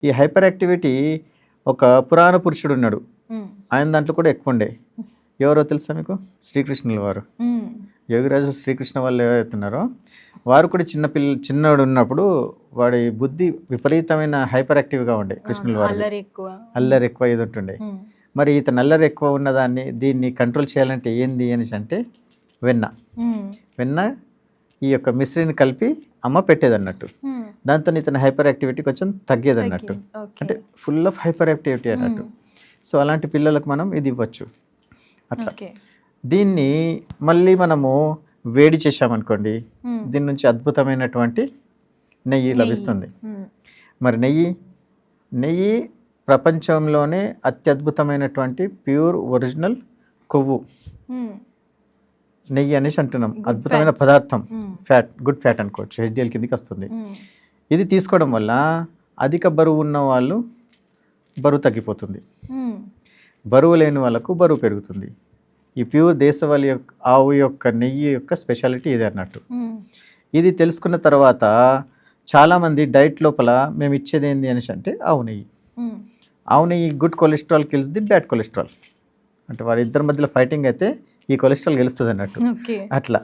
ఈ hyper activity ఒక పురాణ పురుషుడు ఉన్నాడు, ఉమ్, ఆయన దాంట్లో కూడా ఎక్కువ ఉండే. ఎవరో తెలుసా మీకు? శ్రీకృష్ణుల వారు. ఉమ్, యోగిరాజు శ్రీకృష్ణ వాళ్ళు ఎవరైతున్నారో వారు కూడా చిన్నవాడు ఉన్నప్పుడు వాడి బుద్ధి విపరీతమైన హైపర్ యాక్టివ్గా ఉండే. కృష్ణుల వారి అల్లరి ఎక్కువ. అల్లరి ఎక్కువ ఇది ఉంటుండే. ఉమ్, మరి ఇతను అల్లరి ఎక్కువ దీన్ని కంట్రోల్ చేయాలంటే ఏంది అనేసి అంటే వెన్న. ఉమ్, వెన్న ఈ యొక్క మిశ్రీని కలిపి అమ్మ పెట్టేది అన్నట్టు. ఉమ్, దాంతో ఇతని హైపర్ యాక్టివిటీ కొంచెం తగ్గేది అన్నట్టు. ఓకే. అంటే ఫుల్ ఆఫ్ హైపర్ యాక్టివిటీ అన్నట్టు. సో అలాంటి పిల్లలకు మనం ఇది ఇవ్వచ్చు. అట్లా ఓకే. దీన్ని మళ్ళీ మనము వేడి చేసామనుకోండి, ఉమ్, దీని నుంచి అద్భుతమైనటువంటి నెయ్యి లభిస్తుంది. ఉమ్, మరి నెయ్యి ప్రపంచంలోనే అత్యద్భుతమైనటువంటి ప్యూర్ ఒరిజినల్ కొవ్వు. ఉమ్, నెయ్యి అనేసి అంటున్నాం, అద్భుతమైన పదార్థం. ఉమ్, గుడ్ ఫ్యాట్ అనుకోవచ్చు, హెచ్డిఎల్ కిందకి వస్తుంది. ఉమ్, ఇది తీసుకోవడం వల్ల అధిక బరువు ఉన్న వాళ్ళు బరువు తగ్గిపోతుంది, ఉమ్, బరువు లేని వాళ్ళకు బరువు పెరుగుతుంది. ఈ ప్యూర్ దేశవాళీ ఆవు యొక్క నెయ్యి యొక్క స్పెషాలిటీ ఇది అన్నట్టు. ఉమ్, ఇది తెలుసుకున్న తర్వాత చాలామంది డైట్ లోపల మేము ఇచ్చేది ఏంది అనేసి అంటే ఆవు నెయ్యి. ఉమ్, ఆవు నెయ్యి good cholesterol kills the bad cholesterol. అంటే వారి ఇద్దరి మధ్యలో ఫైటింగ్ అయితే ఈ కొలెస్ట్రాల్ గెలుస్తుంది అన్నట్టు. ఓకే. అట్లా